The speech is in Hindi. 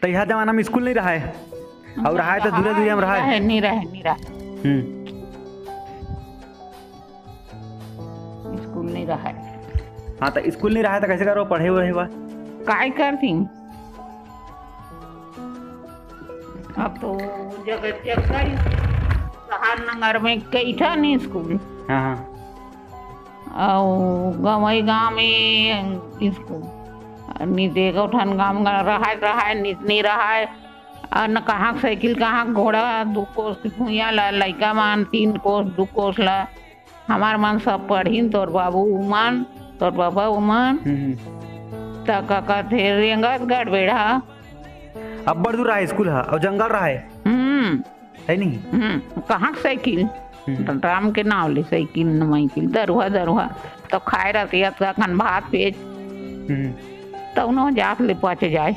तो यह जमाना में स्कूल नहीं रहा है और रहा है तो दूर दूर में रहा है। नहीं रहा स्कूल नहीं रहा है। हाँ तो स्कूल नहीं रहा है तो कैसे करो पढ़े हुए हुआ काय करती अब तो जगह जगह शहर नगर में कई ठा नहीं स्कूल। हाँ हाँ और गाँव में स्कूल नहीं देखो ठन गाँव रहा है नहीं रहा है न कहाँ साइकिल कहाँ घोड़ा 2 कोस भूया ला लड़का मान 3 कोस 2 कोस ला हमार मन सब पढ़ीन तोर बाबू उमान तोर बाबा उमान तका थे रेंगत गढ़ बेड़ा। अब बड़ दूर रहा है स्कूल है और जंगल रहा है नहीं। कहाँ साइकिल राम के नाव ले साइकिल नमाइकिल दरुआ तो खाए रहती है भात पेज तब न जात ले पच जाए।